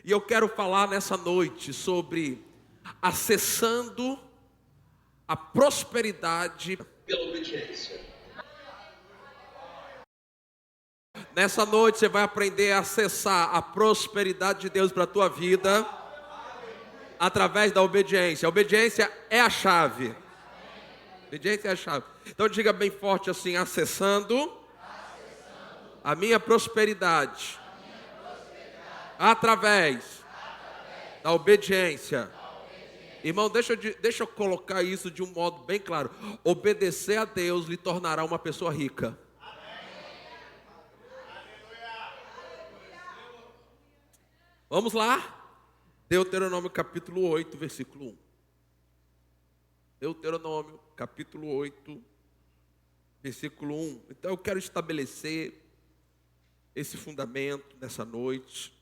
E eu quero falar nessa noite sobre acessando a prosperidade pela obediência. Nessa noite você vai aprender a acessar a prosperidade de Deus para a tua vida através da obediência. A obediência é a chave. A obediência é a chave. Então diga bem forte assim: acessando a minha prosperidade através da obediência. Irmão, deixa eu colocar isso de um modo bem claro. Obedecer a Deus lhe tornará uma pessoa rica. Vamos lá. Deuteronômio capítulo 8, versículo 1. Deuteronômio capítulo 8, versículo 1. Então eu quero estabelecer esse fundamento nessa noite,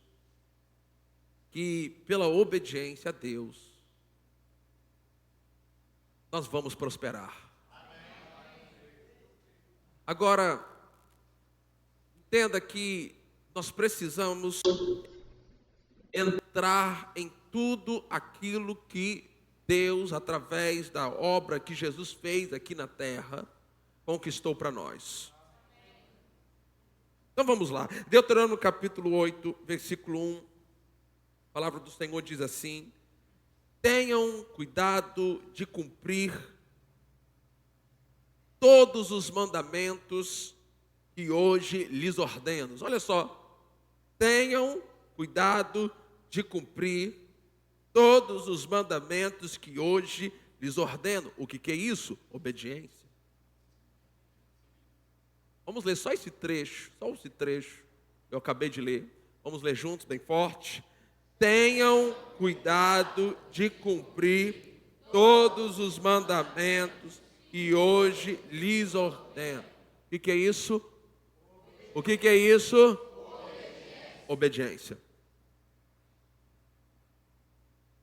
que pela obediência a Deus nós vamos prosperar. Agora, entenda que nós precisamos entrar em tudo aquilo que Deus, através da obra que Jesus fez aqui na terra, conquistou para nós. Então vamos lá. Deuteronômio capítulo 8, versículo 1. A palavra do Senhor diz assim: tenham cuidado de cumprir todos os mandamentos que hoje lhes ordeno. Olha só. Tenham cuidado de cumprir todos os mandamentos que hoje lhes ordeno. O que é isso? Obediência. Vamos ler só esse trecho que eu acabei de ler. Vamos ler juntos, bem forte. Tenham cuidado de cumprir todos os mandamentos que hoje lhes ordeno. O que é isso? O que é isso? Obediência.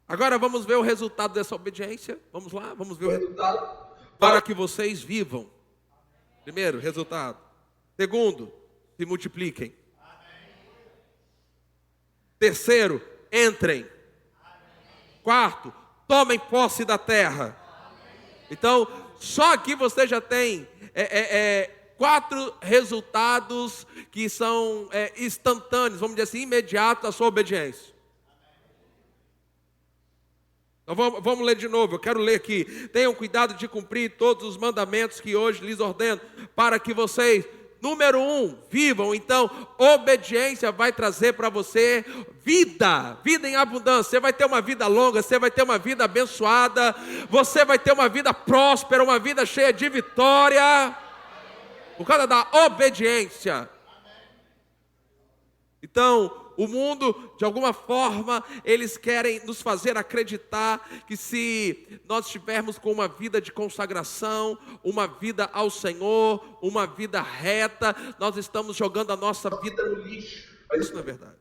Agora vamos ver o resultado dessa obediência. Vamos lá, vamos ver o resultado. Para que vocês vivam. Primeiro, resultado. Segundo, se multipliquem. Terceiro, entrem. Quarto, tomem posse da terra. Então, só aqui você já tem 4 resultados que são instantâneos, vamos dizer assim, imediatos à sua obediência. Então vamos ler de novo, eu quero ler aqui. Tenham cuidado de cumprir todos os mandamentos que hoje lhes ordeno, para que vocês, número 1, vivam. Então, obediência vai trazer para você vida em abundância. Você vai ter uma vida longa, você vai ter uma vida abençoada, você vai ter uma vida próspera, uma vida cheia de vitória, por causa da obediência. Então, o mundo, de alguma forma, eles querem nos fazer acreditar que se nós estivermos com uma vida de consagração, uma vida ao Senhor, uma vida reta, nós estamos jogando a nossa vida no lixo. Isso não é verdade.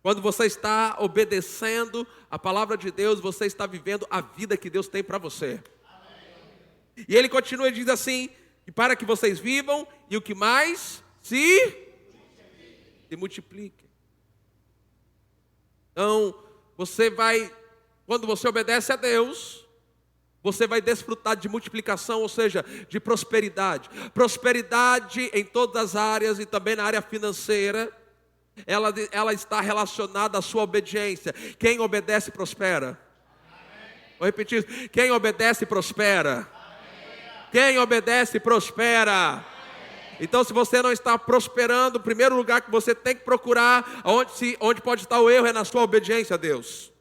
Quando você está obedecendo a palavra de Deus, você está vivendo a vida que Deus tem para você. E ele continua e diz assim: e para que vocês vivam, e o que mais? Se multipliquem. Então, quando você obedece a Deus, você vai desfrutar de multiplicação, ou seja, de prosperidade. Prosperidade em todas as áreas e também na área financeira, ela está relacionada à sua obediência. Quem obedece, prospera. Vou repetir isso. Quem obedece, prospera. Quem obedece, prospera. Então, se você não está prosperando, o primeiro lugar que você tem que procurar, onde pode estar o erro, é na sua obediência a Deus.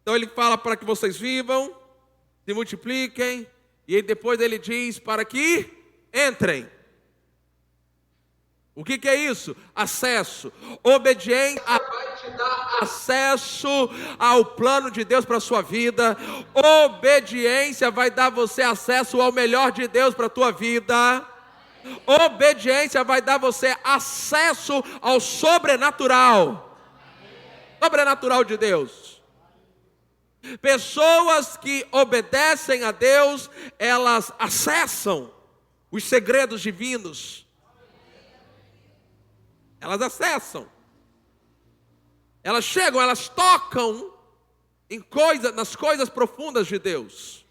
Então ele fala para que vocês vivam, se multipliquem, e aí depois ele diz para que entrem. O que é isso? Acesso. Obediência vai te dar acesso ao plano de Deus para a sua vida. Obediência vai dar você acesso ao melhor de Deus para a tua vida. Obediência vai dar você acesso ao sobrenatural. Sobrenatural de Deus. Pessoas que obedecem a Deus, elas acessam os segredos divinos. Elas acessam. Elas chegam, elas tocam nas coisas profundas de Deus.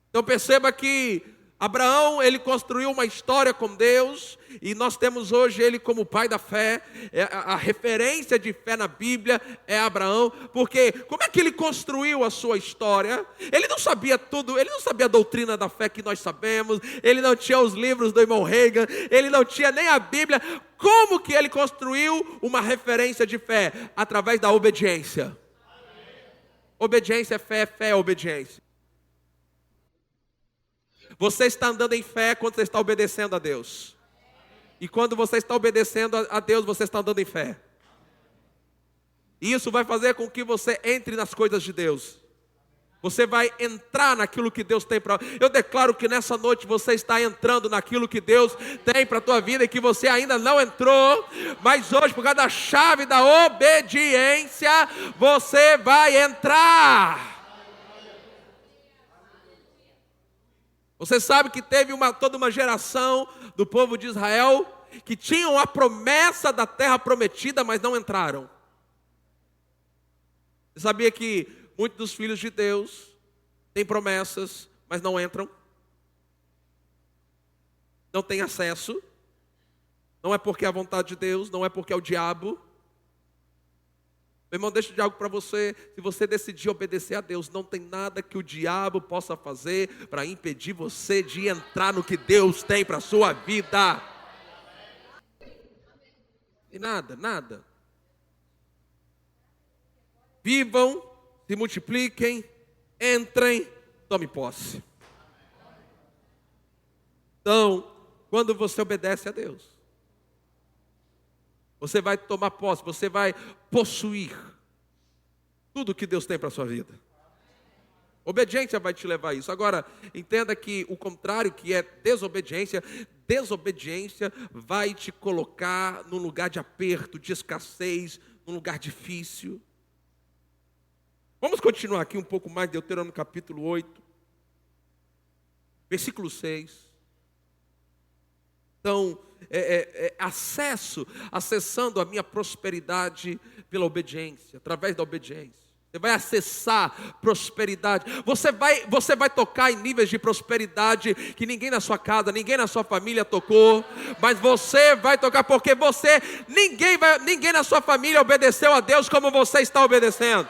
Então perceba que Abraão, ele construiu uma história com Deus, e nós temos hoje ele como o pai da fé. A referência de fé na Bíblia é Abraão, porque como é que ele construiu a sua história? Ele não sabia tudo, ele não sabia a doutrina da fé que nós sabemos, ele não tinha os livros do irmão Reagan, ele não tinha nem a Bíblia. Como que ele construiu uma referência de fé? Através da obediência. Obediência é fé, fé é obediência. Você está andando em fé quando você está obedecendo a Deus. E quando você está obedecendo a Deus, você está andando em fé. E isso vai fazer com que você entre nas coisas de Deus. Você vai entrar naquilo que Deus tem para... Eu declaro que nessa noite você está entrando naquilo que Deus tem para a tua vida e que você ainda não entrou. Mas hoje, por causa da chave da obediência, você vai entrar. Você sabe que teve toda uma geração do povo de Israel que tinham a promessa da terra prometida, mas não entraram. Você sabia que muitos dos filhos de Deus têm promessas, mas não entram? Não têm acesso? Não é porque é a vontade de Deus, não é porque é o diabo. Meu irmão, deixa eu dizer algo para você. Se você decidir obedecer a Deus, não tem nada que o diabo possa fazer para impedir você de entrar no que Deus tem para a sua vida. E nada, nada. Vivam, se multipliquem, entrem, tomem posse. Então, quando você obedece a Deus, você vai tomar posse, você vai possuir tudo que Deus tem para a sua vida. Obediência vai te levar a isso. Agora, entenda que o contrário, que é desobediência, desobediência vai te colocar num lugar de aperto, de escassez, num lugar difícil. Vamos continuar aqui um pouco mais, Deuteronômio capítulo 8, versículo 6. Então, acessando a minha prosperidade pela obediência, através da obediência. Você vai acessar prosperidade. Você vai tocar em níveis de prosperidade que ninguém na sua casa, ninguém na sua família tocou. Mas você vai tocar porque ninguém na sua família obedeceu a Deus como você está obedecendo.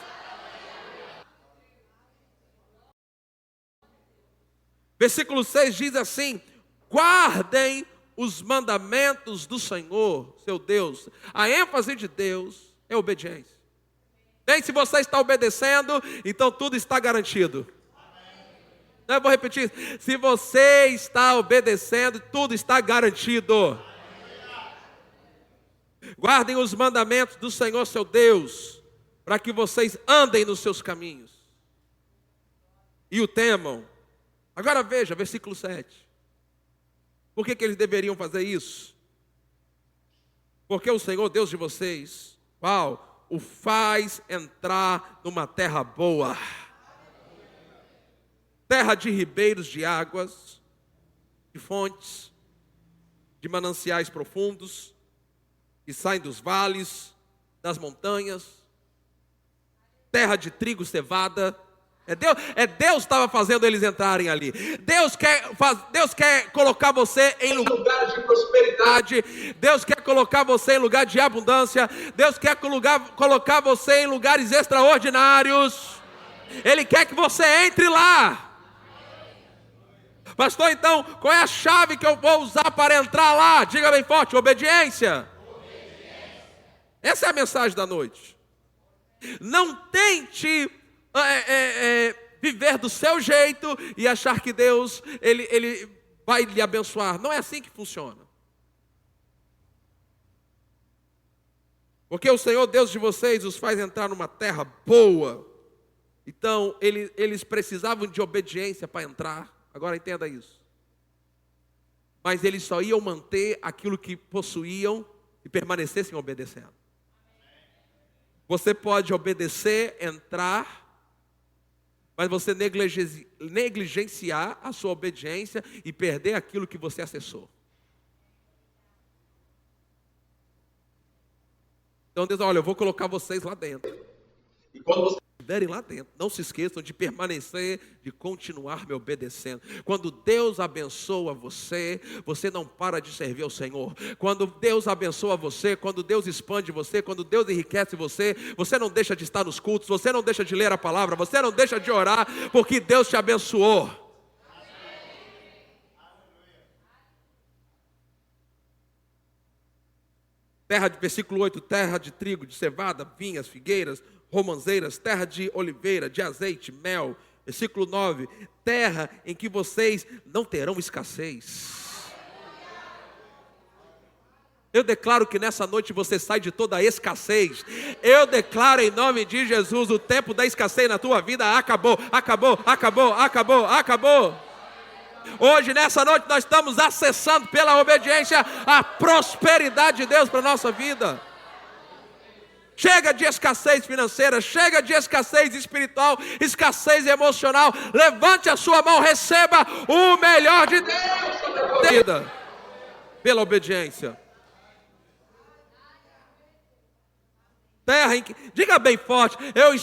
Versículo 6 diz assim: guardem os mandamentos do Senhor, seu Deus. A ênfase de Deus é obediência. Bem, se você está obedecendo, então tudo está garantido. Eu vou repetir. Se você está obedecendo, tudo está garantido. Guardem os mandamentos do Senhor, seu Deus, para que vocês andem nos seus caminhos e o temam. Agora veja, versículo 7. Por que eles deveriam fazer isso? Porque o Senhor Deus de vocês, o faz entrar numa terra boa, terra de ribeiros de águas, de fontes, de mananciais profundos, que saem dos vales, das montanhas, terra de trigo, cevada. Deus estava fazendo eles entrarem ali. Deus quer colocar você em lugares de prosperidade. Deus quer colocar você em lugar de abundância. Deus quer colocar você em lugares extraordinários. Ele quer que você entre lá. Pastor, então, qual é a chave que eu vou usar para entrar lá? Diga bem forte: obediência. Essa é a mensagem da noite. Não tente viver do seu jeito e achar que Deus ele vai lhe abençoar. Não é assim que funciona. Porque o Senhor Deus de vocês os faz entrar numa terra boa. Então eles precisavam de obediência para entrar. Agora entenda isso. Mas eles só iam manter aquilo que possuíam e permanecessem obedecendo. Você pode obedecer, entrar, mas você negligenciar a sua obediência e perder aquilo que você acessou. Então Deus, olha, eu vou colocar vocês lá dentro. E quando vocês estiverem lá dentro, não se esqueçam de permanecer, de continuar me obedecendo. Quando Deus abençoa você, você não para de servir ao Senhor. Quando Deus abençoa você, quando Deus expande você, quando Deus enriquece você, você não deixa de estar nos cultos, você não deixa de ler a palavra, você não deixa de orar, porque Deus te abençoou. Terra de, versículo 8, terra de trigo, de cevada, vinhas, figueiras, romãzeiras, terra de oliveira, de azeite, mel. Versículo 9, terra em que vocês não terão escassez. Eu declaro que nessa noite você sai de toda a escassez. Eu declaro em nome de Jesus, o tempo da escassez na tua vida acabou, acabou, acabou, acabou, acabou. Hoje, nessa noite, nós estamos acessando pela obediência a prosperidade de Deus para a nossa vida. Chega de escassez financeira, chega de escassez espiritual, escassez emocional. Levante a sua mão, receba o melhor de Deus sobre a tua vida, pela obediência. Terra em que, diga bem forte, eu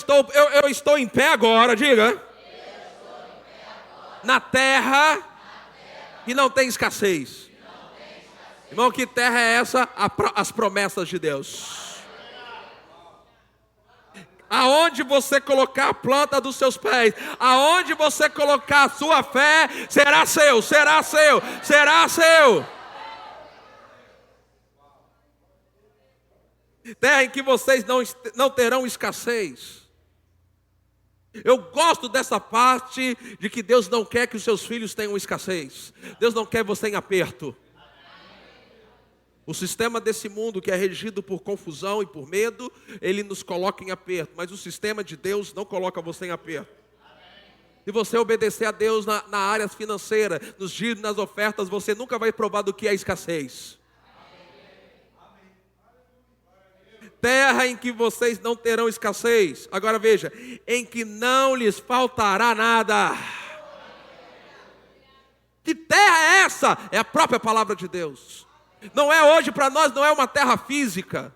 estou em pé agora, diga. Na terra que não tem escassez. Irmão, que terra é essa? As promessas de Deus. Aonde você colocar a planta dos seus pés, aonde você colocar a sua fé, será seu, será seu, será seu. Terra em que vocês não terão escassez. Eu gosto dessa parte de que Deus não quer que os seus filhos tenham escassez. Deus não quer você em aperto. O sistema desse mundo que é regido por confusão e por medo, ele nos coloca em aperto. Mas o sistema de Deus não coloca você em aperto. Se você obedecer a Deus na área financeira, nos dízimos, nas ofertas, você nunca vai provar do que é escassez. Terra em que vocês não terão escassez. Agora veja, em que não lhes faltará nada. Que terra é essa? É a própria palavra de Deus. Não é hoje para nós, não é uma terra física.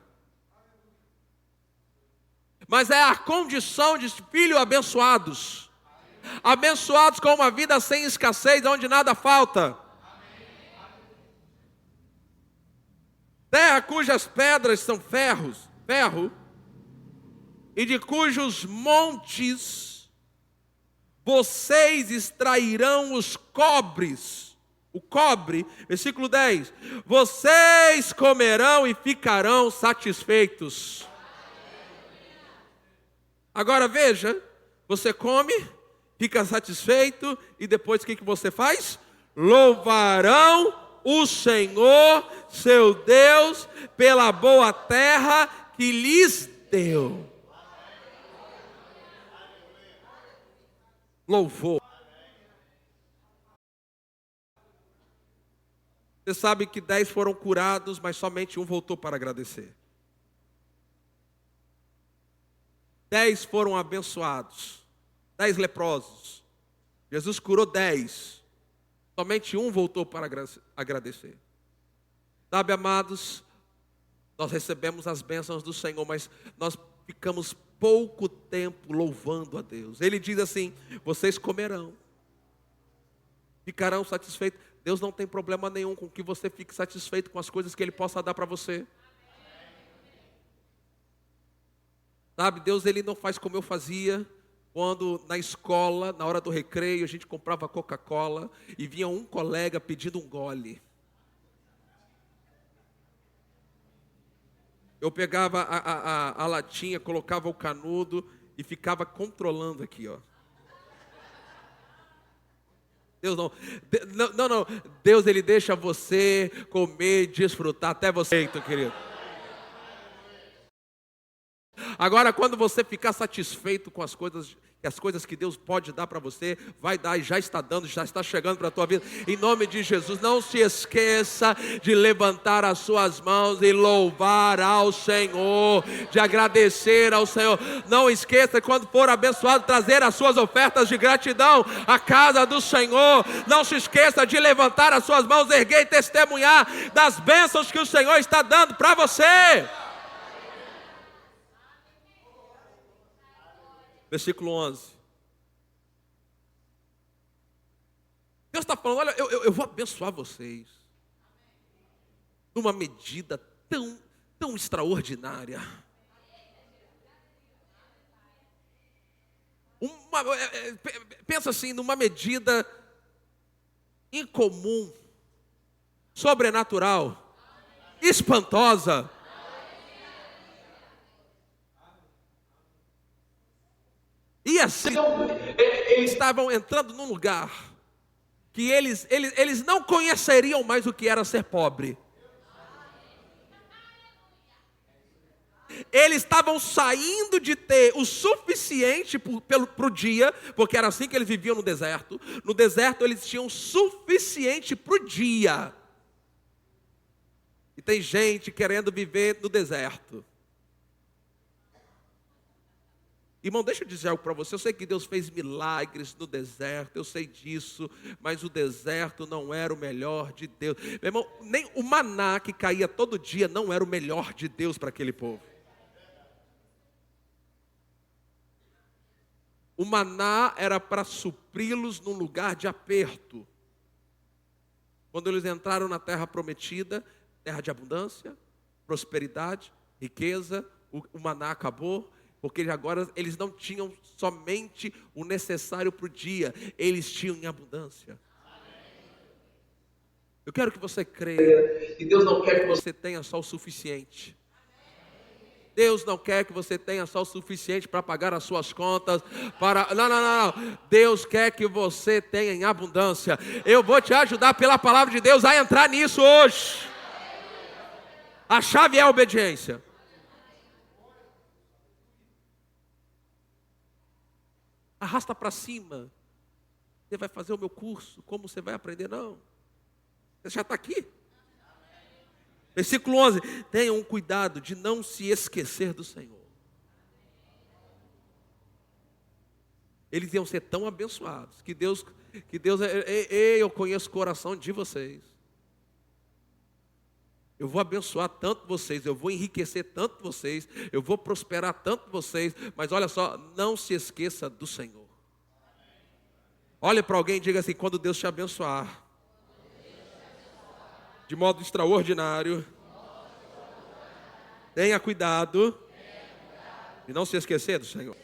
Mas é a condição de filhos abençoados. Abençoados com uma vida sem escassez, onde nada falta. Terra cujas pedras são ferro, e de cujos montes vocês extrairão os cobres. O cobre, versículo 10. Vocês comerão e ficarão satisfeitos. Agora veja, você come, fica satisfeito, e depois o que você faz? Louvarão o Senhor, seu Deus, pela boa terra que lhes deu. Louvor. Você sabe que 10 foram curados, mas somente um voltou para agradecer. 10 foram abençoados, 10 leprosos. Jesus curou 10. Somente um voltou para agradecer. Sabe, amados, nós recebemos as bênçãos do Senhor, mas nós ficamos pouco tempo louvando a Deus. Ele diz assim: vocês comerão, ficarão satisfeitos. Deus não tem problema nenhum com que você fique satisfeito com as coisas que Ele possa dar para você. Sabe, Deus, Ele não faz como eu fazia. Quando na escola, na hora do recreio, a gente comprava Coca-Cola e vinha um colega pedindo um gole. Eu pegava a latinha, colocava o canudo e ficava controlando aqui, ó. Deus não. Deus, Ele deixa você comer, desfrutar até você, querido. Agora, quando você ficar satisfeito com as coisas que Deus pode dar para você, vai dar e já está dando, já está chegando para a tua vida. Em nome de Jesus, não se esqueça de levantar as suas mãos e louvar ao Senhor, de agradecer ao Senhor. Não esqueça, quando for abençoado, trazer as suas ofertas de gratidão à casa do Senhor. Não se esqueça de levantar as suas mãos, erguer e testemunhar das bênçãos que o Senhor está dando para você. versículo 11. Deus está falando, olha, eu vou abençoar vocês numa medida tão extraordinária. Pensa assim, numa medida incomum, sobrenatural, espantosa. E assim, eles estavam entrando num lugar que eles não conheceriam mais o que era ser pobre. Eles estavam saindo de ter o suficiente para o dia, porque era assim que eles viviam no deserto. No deserto eles tinham o suficiente para o dia. E tem gente querendo viver no deserto. Irmão, deixa eu dizer algo para você. Eu sei que Deus fez milagres no deserto, eu sei disso, mas o deserto não era o melhor de Deus. Meu irmão, nem o maná que caía todo dia não era o melhor de Deus para aquele povo. O maná era para supri-los num lugar de aperto. Quando eles entraram na terra prometida, terra de abundância, prosperidade, riqueza, o maná acabou. Porque agora eles não tinham somente o necessário para o dia, eles tinham em abundância. Eu quero que você creia que Deus não quer que você tenha só o suficiente. Deus não quer que você tenha só o suficiente para pagar as suas contas. Não. Deus quer que você tenha em abundância. Eu vou te ajudar pela palavra de Deus a entrar nisso hoje. A chave é a obediência. Arrasta para cima. Você vai fazer o meu curso. Como você vai aprender? Não. Você já está aqui. Versículo 11. Tenham cuidado de não se esquecer do Senhor. Eles iam ser tão abençoados que Deus, eu conheço o coração de vocês. Eu vou abençoar tanto vocês, eu vou enriquecer tanto vocês, eu vou prosperar tanto vocês, mas olha só, não se esqueça do Senhor. Olhe para alguém e diga assim: quando Deus te abençoar, de modo extraordinário, tenha cuidado de não se esquecer do Senhor.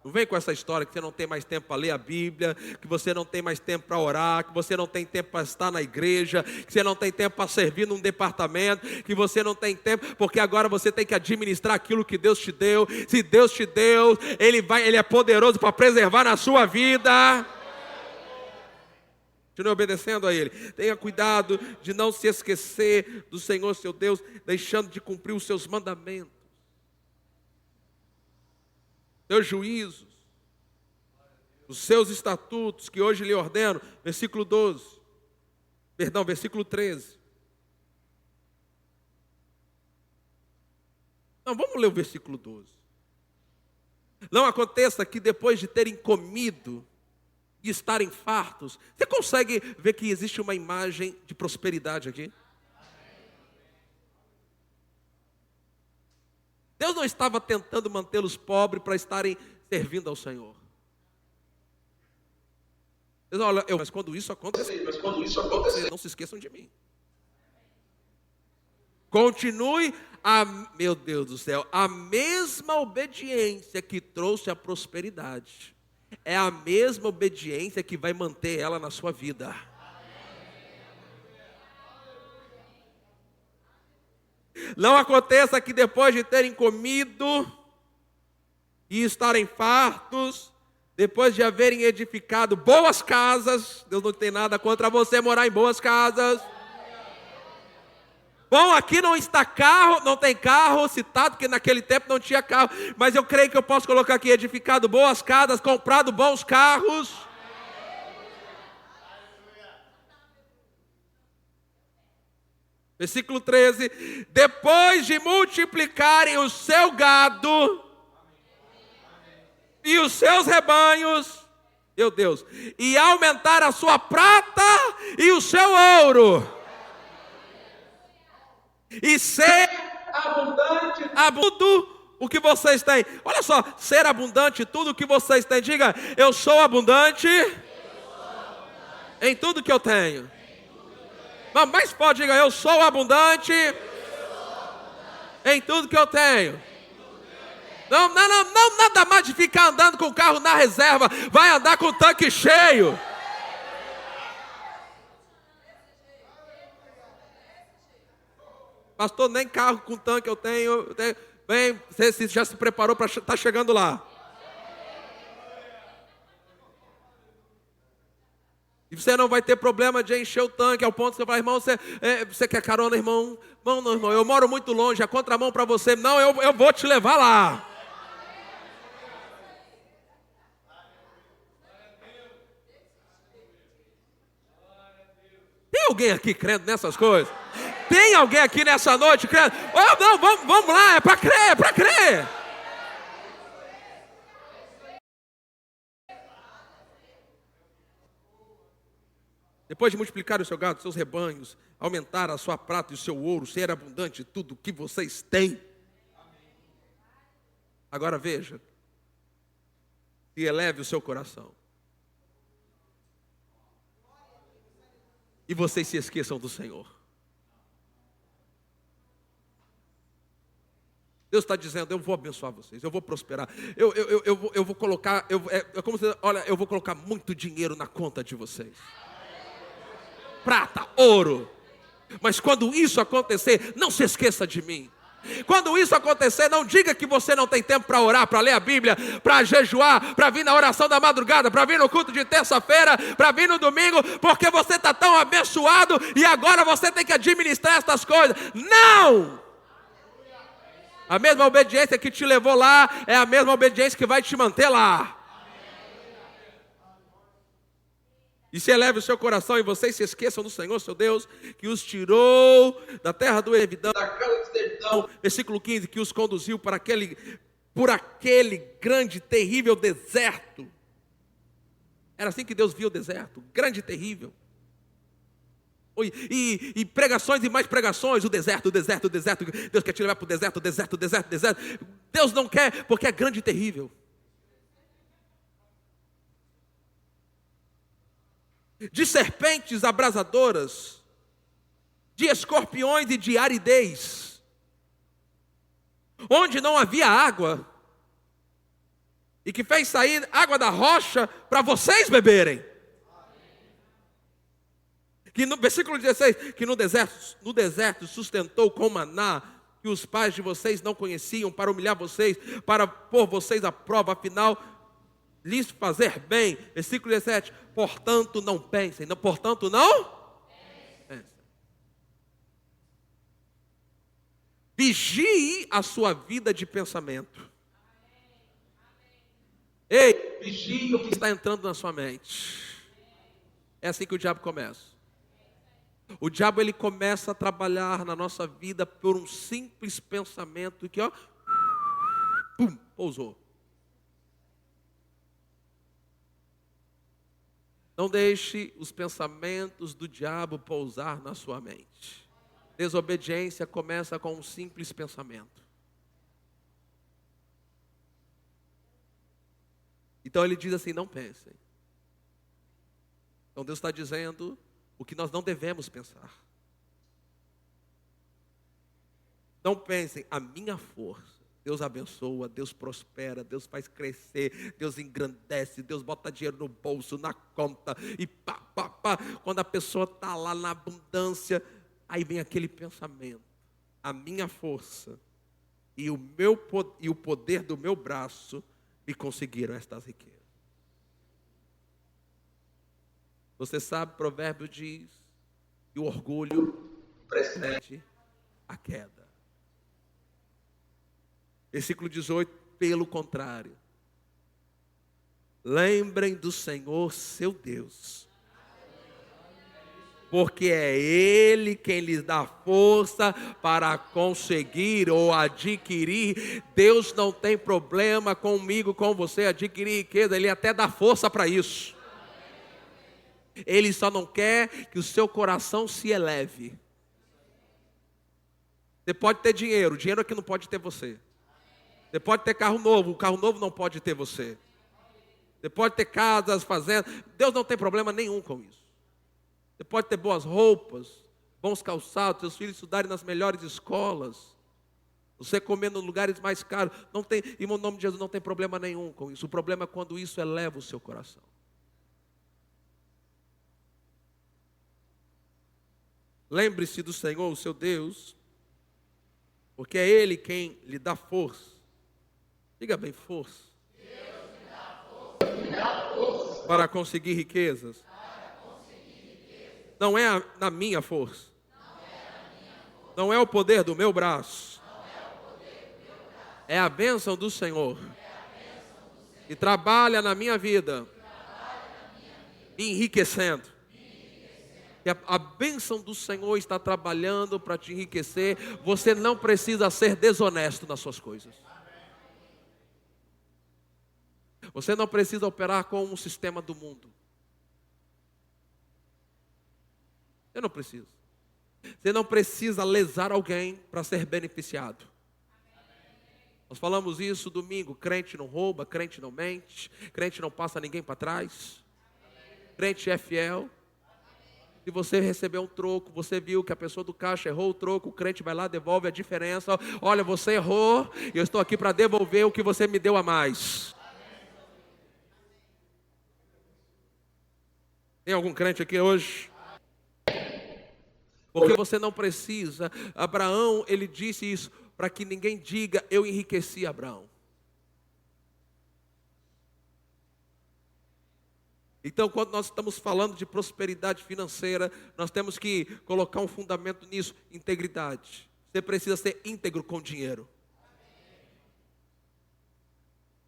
Não vem com essa história que você não tem mais tempo para ler a Bíblia, que você não tem mais tempo para orar, que você não tem tempo para estar na igreja, que você não tem tempo para servir num departamento, que você não tem tempo, porque agora você tem que administrar aquilo que Deus te deu. Se Deus te deu, Ele é poderoso para preservar na sua vida. Continue obedecendo a Ele. Tenha cuidado de não se esquecer do Senhor seu Deus, deixando de cumprir os seus mandamentos, seus juízos, os seus estatutos que hoje lhe ordeno. Versículo 13. Não, vamos ler o versículo 12. Não aconteça que depois de terem comido e estarem fartos. Você consegue ver que existe uma imagem de prosperidade aqui? Deus não estava tentando mantê-los pobres para estarem servindo ao Senhor. Deus, olha, mas quando isso acontecer, não se esqueçam de mim. Continue meu Deus do céu, a mesma obediência que trouxe a prosperidade é a mesma obediência que vai manter ela na sua vida. Não aconteça que depois de terem comido e estarem fartos, depois de haverem edificado boas casas, Deus não tem nada contra você morar em boas casas. Bom, aqui não está carro, não tem carro citado, porque naquele tempo não tinha carro, mas eu creio que eu posso colocar aqui: edificado boas casas, comprado bons carros. Versículo 13: depois de multiplicarem o seu gado e os seus rebanhos, meu Deus, e aumentar a sua prata e o seu ouro, e ser abundante o que vocês têm. Olha só, ser abundante, tudo o que vocês têm. Diga, eu sou abundante em tudo que eu tenho. Mas pode, diga, eu sou abundante em tudo que eu tenho. Não, nada mais de ficar andando com o carro na reserva. Vai andar com o tanque cheio. Pastor, nem carro com tanque eu tenho. Bem, você já se preparou para estar chegando lá. E você não vai ter problema de encher o tanque ao ponto que você vai, irmão, você quer carona, irmão? Não, irmão, eu moro muito longe, a contramão para você. Não, eu vou te levar lá. Tem alguém aqui crendo nessas coisas? Tem alguém aqui nessa noite crendo? Oh, não, vamos lá, é para crer, é para crer. Depois de multiplicar o seu gado, seus rebanhos, aumentar a sua prata e o seu ouro, ser abundante tudo que vocês têm. Agora veja, e eleve o seu coração. E vocês se esqueçam do Senhor. Deus está dizendo, eu vou abençoar vocês, eu vou prosperar, eu vou colocar, eu vou colocar muito dinheiro na conta de vocês. Prata, ouro. Mas quando isso acontecer, não se esqueça de mim. Quando isso acontecer, não diga que você não tem tempo para orar, para ler a Bíblia, para jejuar, para vir na oração da madrugada, para vir no culto de terça-feira, para vir no domingo, porque você está tão abençoado e agora você tem que administrar estas coisas. Não! A mesma obediência que te levou lá é a mesma obediência que vai te manter lá. E se eleve o seu coração e vocês se esqueçam do Senhor, seu Deus, que os tirou da terra do servidão, da casa de servidão, versículo 15, que os conduziu por aquele grande, terrível deserto. Era assim que Deus viu o deserto, grande e terrível. E pregações e mais pregações, o deserto. Deus quer te levar para o deserto. Deus não quer, porque é grande e terrível. De serpentes abrasadoras, de escorpiões e de aridez, onde não havia água, e que fez sair água da rocha para vocês beberem. Que no versículo 16, que no deserto sustentou com maná, que os pais de vocês não conheciam, para humilhar vocês, para pôr vocês à prova, afinal, lhes fazer bem. Versículo 17, portanto não pensem. Portanto não pensem. Vigie a sua vida de pensamento. Ei, vigie o que está entrando na sua mente. É assim que o diabo começa. O diabo, ele começa a trabalhar na nossa vida por um simples pensamento que, ó, pum, pousou. Não deixe os pensamentos do diabo pousar na sua mente. Desobediência começa com um simples pensamento. Então ele diz assim, não pensem. Então Deus está dizendo o que nós não devemos pensar. Não pensem, a minha força. Deus abençoa, Deus prospera, Deus faz crescer, Deus engrandece, Deus bota dinheiro no bolso, na conta, e pá. Quando a pessoa está lá na abundância, aí vem aquele pensamento, a minha força e o poder do meu braço me conseguiram estas riquezas. Você sabe, o provérbio diz que o orgulho precede a queda. Versículo 18, pelo contrário. Lembrem do Senhor, seu Deus. Porque é Ele quem lhes dá força para conseguir ou adquirir. Deus não tem problema comigo, com você adquirir riqueza. Ele até dá força para isso. Ele só não quer que o seu coração se eleve. Você pode ter dinheiro, dinheiro é que não pode ter você. Você pode ter carro novo, o carro novo não pode ter você. Você pode ter casas, fazendas. Deus não tem problema nenhum com isso. Você pode ter boas roupas, bons calçados, seus filhos estudarem nas melhores escolas, você comer nos lugares mais caros. Não tem, em nome de Jesus, não tem problema nenhum com isso. O problema é quando isso eleva o seu coração. Lembre-se do Senhor, o seu Deus, porque é Ele quem lhe dá força. Diga bem, força. Deus me dá força para conseguir riquezas. Não é na minha força. Não é o poder do meu braço. É a bênção do Senhor. E trabalha na minha vida, me enriquecendo. E a bênção do Senhor está trabalhando para te enriquecer. Você não precisa ser desonesto nas suas coisas. Você não precisa operar com um sistema do mundo. Você não precisa. Você não precisa lesar alguém para ser beneficiado. Nós falamos isso domingo. Crente não rouba, crente não mente, crente não passa ninguém para trás. Crente é fiel. Se você recebeu um troco, você viu que a pessoa do caixa errou o troco, o crente vai lá, devolve a diferença. Olha, você errou e eu estou aqui para devolver o que você me deu a mais. Tem algum crente aqui hoje? Porque você não precisa. Abraão, ele disse isso para que ninguém diga, eu enriqueci Abraão. Então, quando nós estamos falando de prosperidade financeira, nós temos que colocar um fundamento nisso, integridade. Você precisa ser íntegro com dinheiro.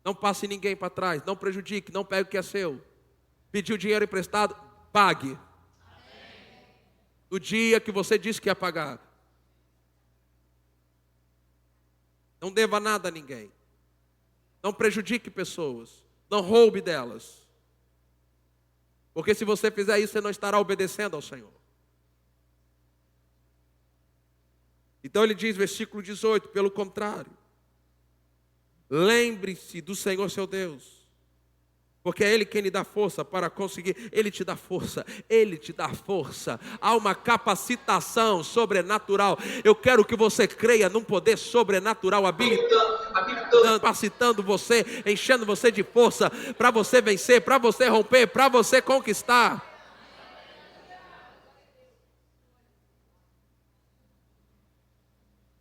Não passe ninguém para trás, não prejudique, não pegue o que é seu. Pediu dinheiro emprestado, pague. No dia que você disse que ia pagar. Não deva nada a ninguém. Não prejudique pessoas. Não roube delas. Porque se você fizer isso, você não estará obedecendo ao Senhor. Então ele diz, versículo 18, pelo contrário. Lembre-se do Senhor seu Deus. Porque é Ele quem lhe dá força para conseguir. Ele te dá força, Ele te dá força. Há uma capacitação sobrenatural. Eu quero que você creia num poder sobrenatural, habilitando, capacitando você, enchendo você de força, para você vencer, para você romper, para você conquistar.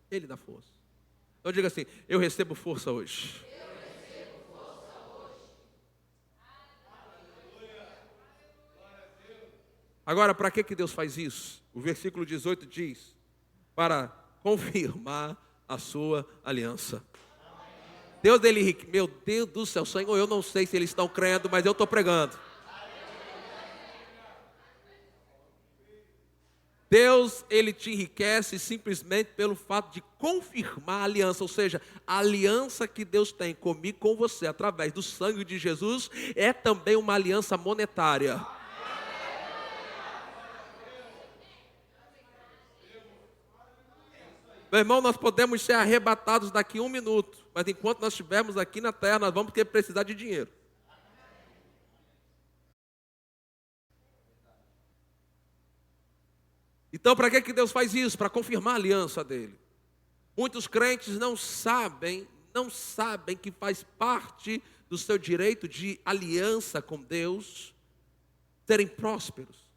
Ele dá força. Então diga assim, eu recebo força hoje. Agora, para que Deus faz isso? O versículo 18 diz, para confirmar a sua aliança. Deus, meu Deus do céu, Senhor, eu não sei se eles estão crendo, mas eu estou pregando. Deus, Ele te enriquece simplesmente pelo fato de confirmar a aliança, ou seja, a aliança que Deus tem comigo, com você, através do sangue de Jesus, é também uma aliança monetária. Meu irmão, nós podemos ser arrebatados daqui a 1 minuto, mas enquanto nós estivermos aqui na terra, nós vamos precisar de dinheiro. Então, para que Deus faz isso? Para confirmar a aliança dele. Muitos crentes não sabem que faz parte do seu direito de aliança com Deus, serem prósperos.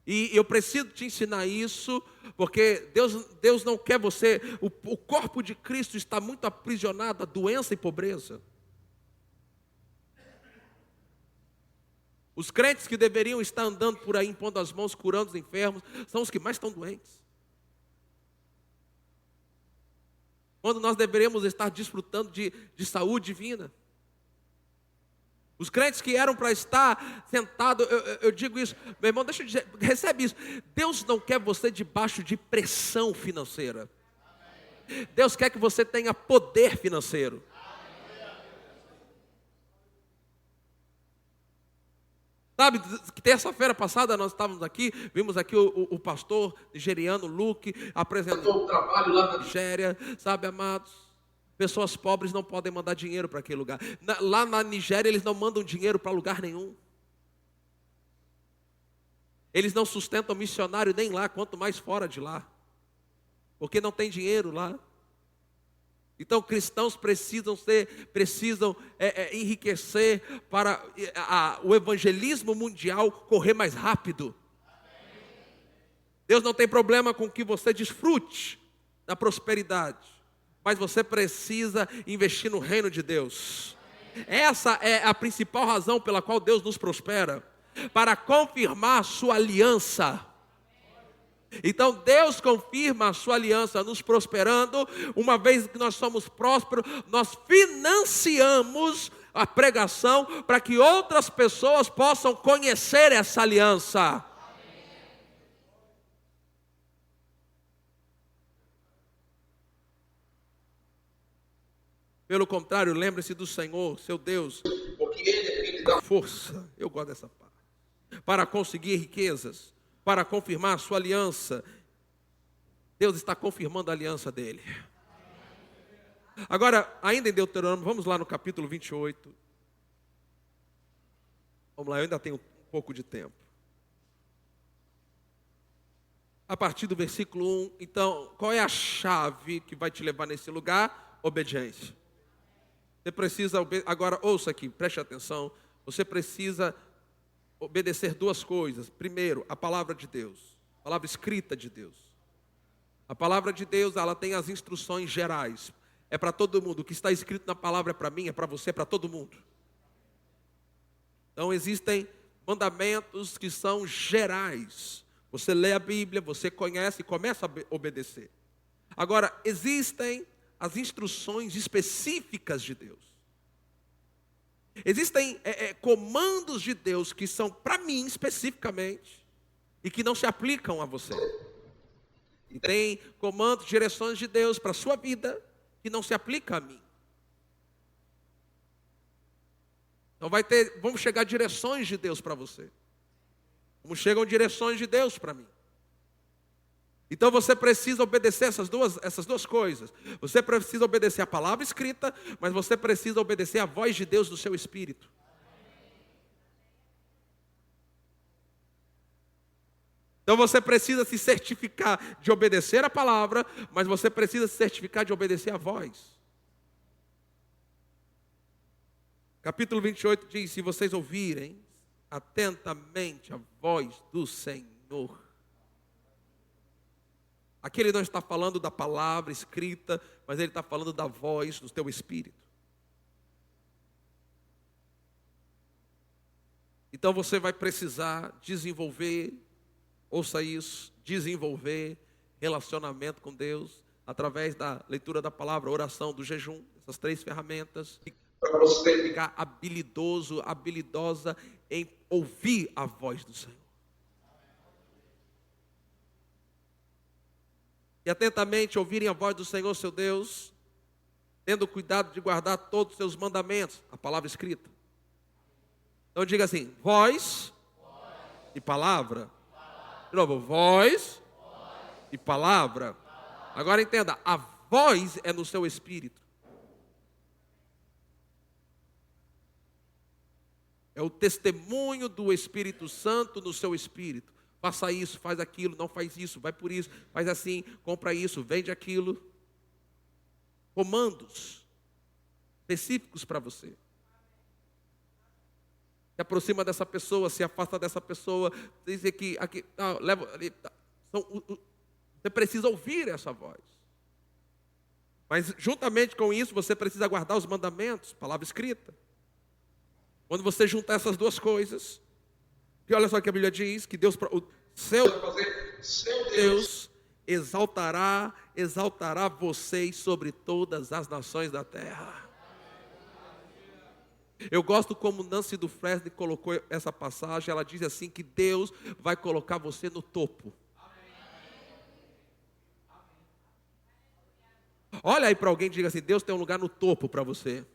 E eu preciso te ensinar isso, porque Deus não quer você. O corpo de Cristo está muito aprisionado a doença e pobreza. Os crentes que deveriam estar andando por aí, impondo as mãos, curando os enfermos, são os que mais estão doentes. Quando nós deveríamos estar desfrutando de saúde divina. Os crentes que eram para estar sentados, eu digo isso, meu irmão, deixa eu dizer, recebe isso. Deus não quer você debaixo de pressão financeira. Deus quer que você tenha poder financeiro. Sabe, que terça-feira passada nós estávamos aqui, vimos aqui o pastor nigeriano, Luke, apresentou o trabalho lá na Nigéria, sabe, amados? Pessoas pobres não podem mandar dinheiro para aquele lugar. Lá na Nigéria eles não mandam dinheiro para lugar nenhum. Eles não sustentam missionário nem lá, quanto mais fora de lá. Porque não tem dinheiro lá. Então, cristãos precisam enriquecer para o evangelismo mundial correr mais rápido. Deus não tem problema com que você desfrute da prosperidade, mas você precisa investir no reino de Deus. Essa é a principal razão pela qual Deus nos prospera, para confirmar a sua aliança. Então Deus confirma a sua aliança nos prosperando. Uma vez que nós somos prósperos, nós financiamos a pregação para que outras pessoas possam conhecer essa aliança. Pelo contrário, lembre-se do Senhor, seu Deus, porque Ele dá força, eu gosto dessa parte, para conseguir riquezas, para confirmar a sua aliança. Deus está confirmando a aliança dele. Agora, ainda em Deuteronômio, vamos lá no capítulo 28. Vamos lá, eu ainda tenho um pouco de tempo. A partir do versículo 1, então, qual é a chave que vai te levar nesse lugar? Obediência. Você precisa, agora ouça aqui, preste atenção, você precisa obedecer duas coisas. Primeiro, a palavra de Deus, a palavra escrita de Deus. A palavra de Deus, ela tem as instruções gerais. É para todo mundo. O que está escrito na palavra é para mim, é para você, é para todo mundo. Então existem mandamentos que são gerais. Você lê a Bíblia, você conhece e começa a obedecer. Agora, existem as instruções específicas de Deus. Existem comandos de Deus que são para mim especificamente e que não se aplicam a você. E tem comandos, direções de Deus para a sua vida que não se aplicam a mim. Então vamos chegar direções de Deus para você. Como chegam direções de Deus para mim. Então você precisa obedecer essas duas coisas. Você precisa obedecer a palavra escrita, mas você precisa obedecer a voz de Deus no seu espírito. Então você precisa se certificar de obedecer a palavra, mas você precisa se certificar de obedecer a voz. Capítulo 28 diz: se vocês ouvirem atentamente a voz do Senhor. Aqui ele não está falando da palavra escrita, mas ele está falando da voz do teu espírito. Então você vai precisar desenvolver, ouça isso, desenvolver relacionamento com Deus, através da leitura da palavra, oração, do jejum, essas três ferramentas, para você ficar habilidosa em ouvir a voz do Senhor. E atentamente ouvirem a voz do Senhor, seu Deus, tendo cuidado de guardar todos os seus mandamentos, a palavra escrita. Então diga assim: voz e palavra. De novo, voz e palavra. Agora entenda, a voz é no seu espírito. É o testemunho do Espírito Santo no seu espírito. Faça isso, faz aquilo, não faz isso, vai por isso, faz assim, compra isso, vende aquilo. Comandos específicos para você. Se aproxima dessa pessoa, se afasta dessa pessoa, diz aqui, leva ali. Você precisa ouvir essa voz. Mas juntamente com isso, você precisa guardar os mandamentos, palavra escrita. Quando você juntar essas duas coisas, e olha só o que a Bíblia diz, que Deus, seu Deus exaltará vocês sobre todas as nações da terra. Eu gosto como Nancy Dufresne colocou essa passagem. Ela diz assim, que Deus vai colocar você no topo. Olha aí para alguém e diga assim: Deus tem um lugar no topo para você.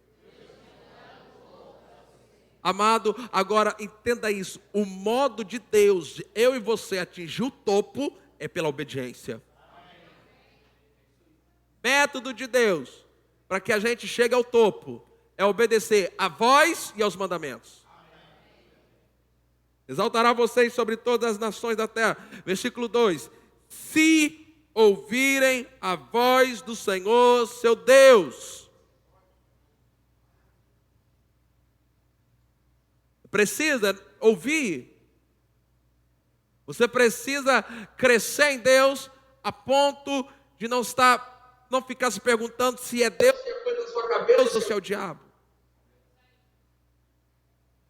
Amado, agora entenda isso. O modo de Deus, de eu e você atingir o topo, é pela obediência. Método de Deus, para que a gente chegue ao topo, é obedecer a voz e aos mandamentos. Exaltará vocês sobre todas as nações da terra. Versículo 2. Se ouvirem a voz do Senhor, seu Deus. Precisa ouvir. Você precisa crescer em Deus a ponto de não ficar se perguntando se é Deus, se é coisa da sua cabeça ou se é o diabo.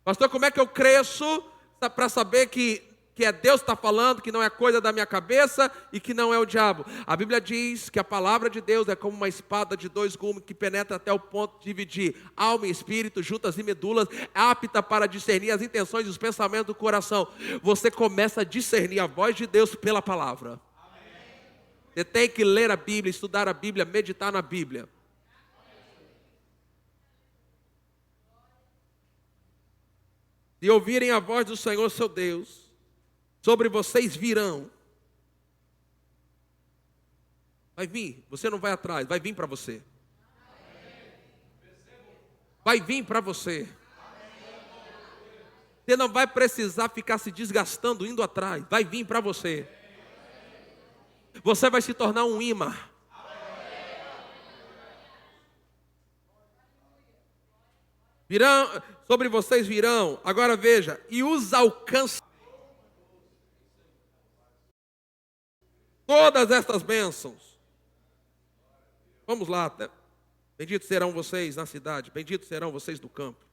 Pastor, como é que eu cresço para saber que é Deus que está falando, que não é coisa da minha cabeça e que não é o diabo? A Bíblia diz que a palavra de Deus é como uma espada de 2 gumes que penetra até o ponto de dividir alma e espírito, juntas e medulas, apta para discernir as intenções e os pensamentos do coração. Você começa a discernir a voz de Deus pela palavra. Você tem que ler a Bíblia, estudar a Bíblia, meditar na Bíblia. Se ouvirem a voz do Senhor, seu Deus, sobre vocês virão. Vai vir, você não vai atrás, vai vir para você. Vai vir para você. Você não vai precisar ficar se desgastando indo atrás, vai vir para você. Você vai se tornar um imã. Virão, sobre vocês virão, agora veja, e os alcança. Todas estas bênçãos. Vamos lá. Benditos serão vocês na cidade, benditos serão vocês do campo.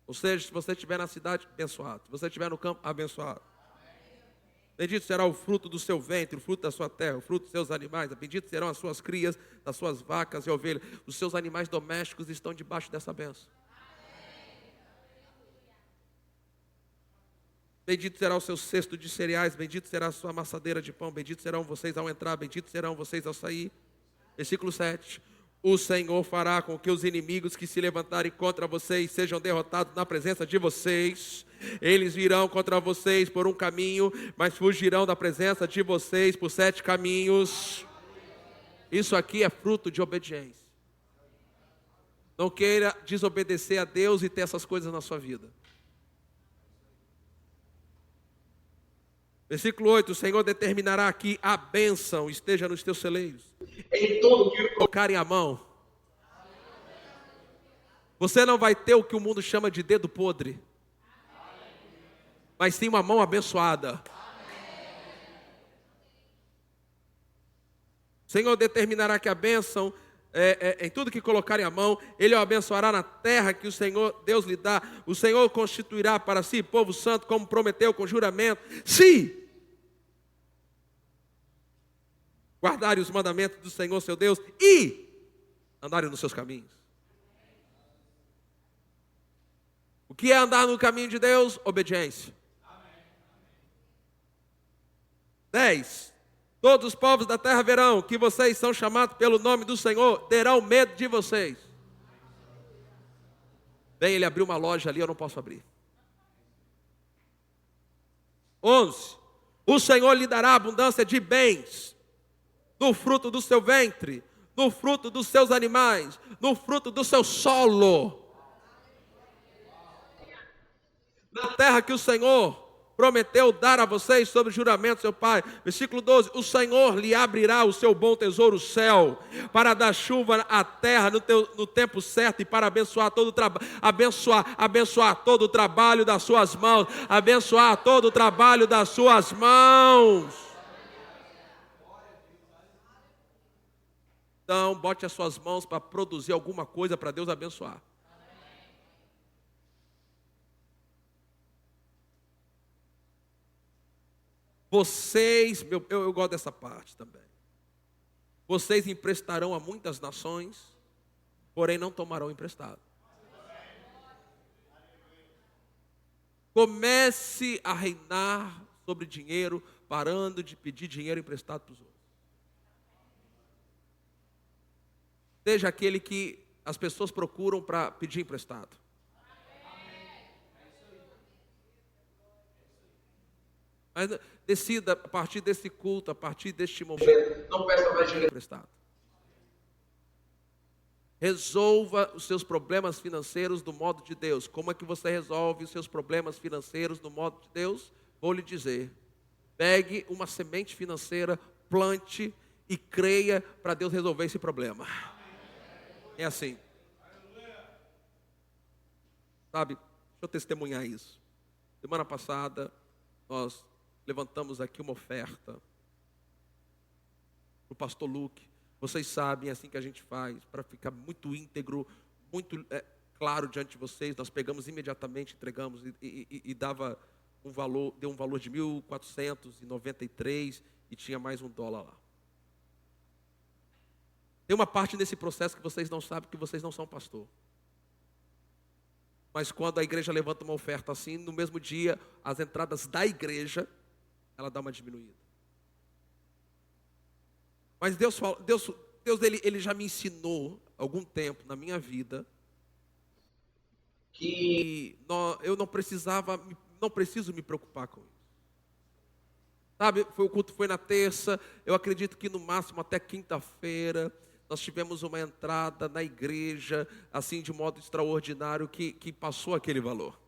Ou seja, se você estiver na cidade, abençoado. Se você estiver no campo, abençoado. Bendito será o fruto do seu ventre, o fruto da sua terra, o fruto dos seus animais. Bendito serão as suas crias, das suas vacas e ovelhas. Os seus animais domésticos estão debaixo dessa bênção. Bendito será o seu cesto de cereais, bendito será a sua amassadeira de pão, bendito serão vocês ao entrar, bendito serão vocês ao sair. Versículo 7. O Senhor fará com que os inimigos que se levantarem contra vocês sejam derrotados na presença de vocês. Eles virão contra vocês por um caminho, mas fugirão da presença de vocês por 7 caminhos. Isso aqui é fruto de obediência. Não queira desobedecer a Deus e ter essas coisas na sua vida. Versículo 8, o Senhor determinará que a bênção esteja nos teus celeiros. Em tudo que colocarem a mão. Você não vai ter o que o mundo chama de dedo podre, mas sim uma mão abençoada. O Senhor determinará que a bênção, em tudo que colocarem a mão, Ele o abençoará na terra que o Senhor Deus lhe dá. O Senhor constituirá para si povo santo, como prometeu com juramento. Se guardarem os mandamentos do Senhor seu Deus e andarem nos seus caminhos. O que é andar no caminho de Deus? Obediência. 10. Todos os povos da terra verão que vocês são chamados pelo nome do Senhor, terão medo de vocês. Bem, ele abriu uma loja ali, eu não posso abrir. 11. O Senhor lhe dará abundância de bens, no fruto do seu ventre, no fruto dos seus animais, no fruto do seu solo. Na terra que o Senhor prometeu dar a vocês sob juramento, seu pai. Versículo 12, o Senhor lhe abrirá o seu bom tesouro, o céu, para dar chuva à terra no tempo certo e para abençoar todo o trabalho, abençoar todo o trabalho das suas mãos, abençoar todo o trabalho das suas mãos. Então, bote as suas mãos para produzir alguma coisa para Deus abençoar. Vocês, eu gosto dessa parte também. Vocês emprestarão a muitas nações, porém não tomarão emprestado. Comece a reinar sobre dinheiro, parando de pedir dinheiro emprestado para os outros. Seja aquele que as pessoas procuram para pedir emprestado. Mas decida, a partir desse culto, a partir deste momento, não peça mais dinheiro emprestado. Resolva os seus problemas financeiros do modo de Deus. Como é que você resolve os seus problemas financeiros do modo de Deus? Vou lhe dizer. Pegue uma semente financeira, plante e creia para Deus resolver esse problema. É assim. Sabe, deixa eu testemunhar isso. Semana passada, nós levantamos aqui uma oferta para o pastor Luke. Vocês sabem, é assim que a gente faz, para ficar muito íntegro, muito claro diante de vocês. Nós pegamos imediatamente, entregamos e dava um valor, deu um valor de 1.493 e tinha mais $1 lá. Tem uma parte nesse processo que vocês não sabem, que vocês não são pastor. Mas quando a igreja levanta uma oferta assim, no mesmo dia, as entradas da igreja, ela dá uma diminuída. Mas Deus ele já me ensinou há algum tempo na minha vida que eu não preciso me preocupar com isso. Sabe, o culto foi na terça, eu acredito que no máximo até quinta-feira nós tivemos uma entrada na igreja, assim de modo extraordinário, que passou aquele valor.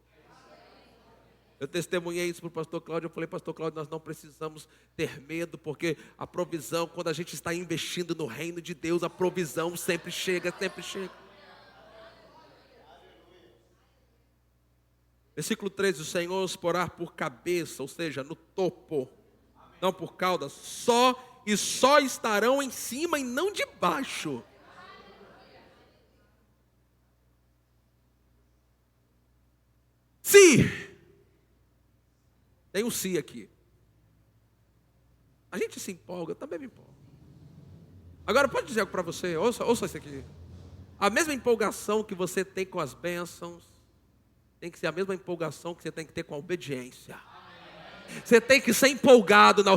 Eu testemunhei isso para o pastor Cláudio, eu falei, pastor Cláudio, nós não precisamos ter medo, porque a provisão, quando a gente está investindo no reino de Deus, a provisão sempre chega, sempre chega. Versículo 13, o Senhor os porá por cabeça, ou seja, no topo, não por cauda, só estarão em cima e não debaixo. Se tem um se aqui. A gente se empolga, eu também me empolgo. Agora, pode dizer algo para você, ouça isso aqui. A mesma empolgação que você tem com as bênçãos, tem que ser a mesma empolgação que você tem que ter com a obediência. Você tem que ser empolgado na...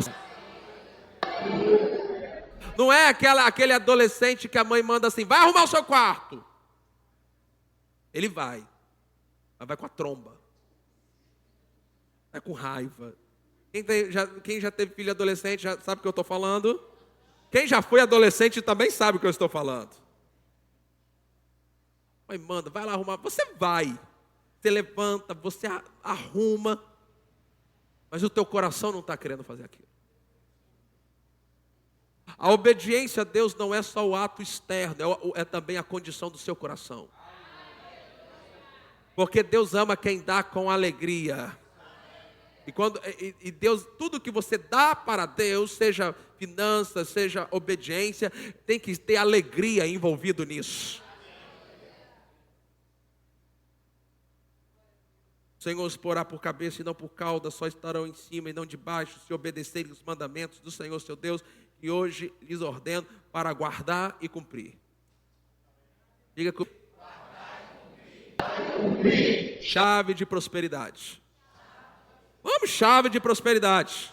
Não é aquele adolescente que a mãe manda assim, vai arrumar o seu quarto. Ele vai, mas vai com a tromba. Vai com raiva. Quem já teve filho adolescente já sabe o que eu estou falando. Quem já foi adolescente também sabe o que eu estou falando. Mãe manda, vai lá arrumar. Você vai. Você levanta, você arruma. Mas o teu coração não está querendo fazer aquilo. A obediência a Deus não é só o ato externo, é também a condição do seu coração. Porque Deus ama quem dá com alegria. E Deus, tudo que você dá para Deus, seja finanças, seja obediência, tem que ter alegria envolvido nisso. O Senhor os porá por cabeça e não por cauda, só estarão em cima e não debaixo, se obedecerem os mandamentos do Senhor seu Deus, que hoje lhes ordeno para guardar e cumprir. Diga comigo. Chave de prosperidade. Vamos, chave de prosperidade.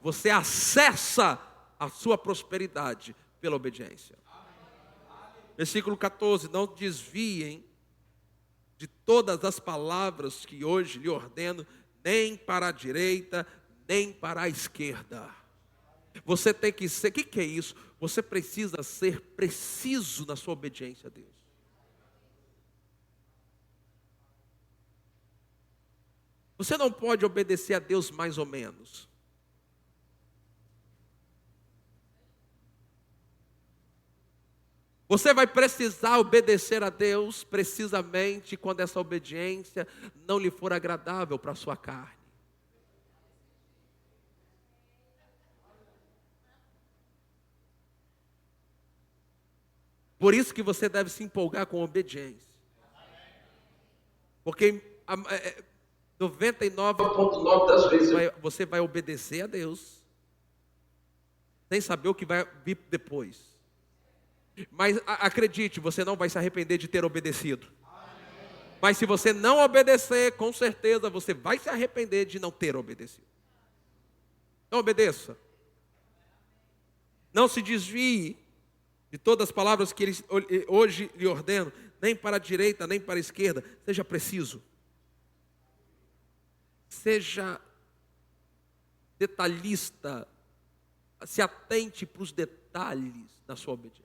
Você acessa a sua prosperidade pela obediência. Versículo 14, não desviem de todas as palavras que hoje lhe ordeno, nem para a direita, nem para a esquerda. Você tem que ser, o que é isso? Você precisa ser preciso na sua obediência a Deus. Você não pode obedecer a Deus mais ou menos. Você vai precisar obedecer a Deus precisamente quando essa obediência não lhe for agradável para a sua carne. Por isso que você deve se empolgar com a obediência. Porque 99,9 das vezes você vai obedecer a Deus sem saber o que vai vir depois. Mas acredite, você não vai se arrepender de ter obedecido. Mas se você não obedecer, com certeza você vai se arrepender de não ter obedecido. Então obedeça. Não se desvie de todas as palavras que hoje lhe ordeno, nem para a direita, nem para a esquerda. Seja preciso. Seja detalhista, se atente para os detalhes da sua obediência.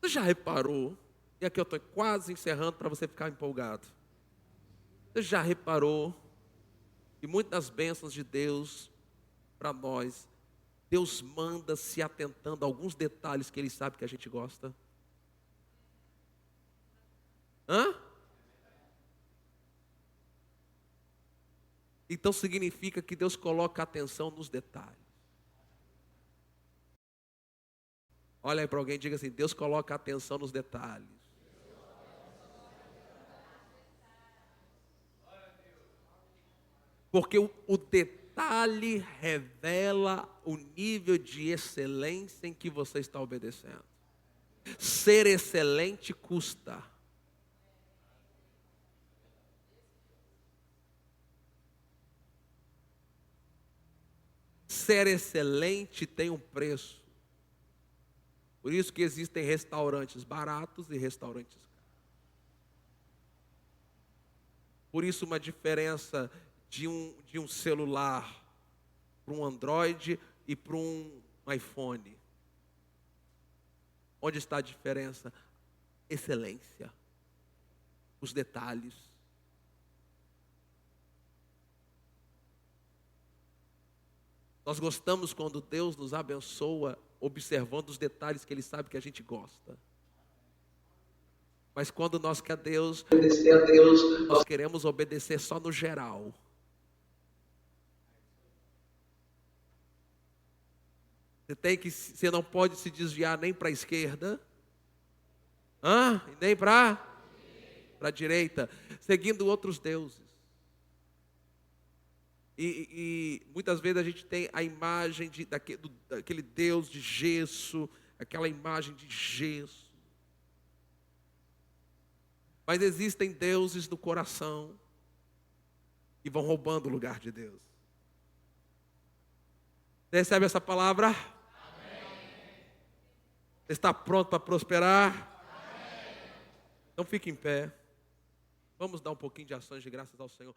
Você já reparou, e aqui eu estou quase encerrando para você ficar empolgado. Você já reparou que muitas das bênçãos de Deus para nós, Deus manda se atentando a alguns detalhes que Ele sabe que a gente gosta? Então significa que Deus coloca atenção nos detalhes. Olha aí para alguém e diga assim: Deus coloca atenção nos detalhes. Porque o detalhe revela o nível de excelência em que você está obedecendo. Ser excelente custa. Ser excelente tem um preço. Por isso que existem restaurantes baratos e restaurantes caros. Por isso uma diferença de um celular para um Android e para um iPhone. Onde está a diferença? Excelência. Os detalhes. Nós gostamos quando Deus nos abençoa observando os detalhes que Ele sabe que a gente gosta. Mas quando nós queremos obedecer a Deus, nós queremos obedecer só no geral. Você não pode se desviar nem para a esquerda, nem para a direita, seguindo outros deuses. E muitas vezes a gente tem a imagem daquele Deus de gesso, aquela imagem de gesso. Mas existem deuses no coração que vão roubando o lugar de Deus. Você recebe essa palavra? Amém. Você está pronto para prosperar? Amém. Então fique em pé. Vamos dar um pouquinho de ações de graças ao Senhor.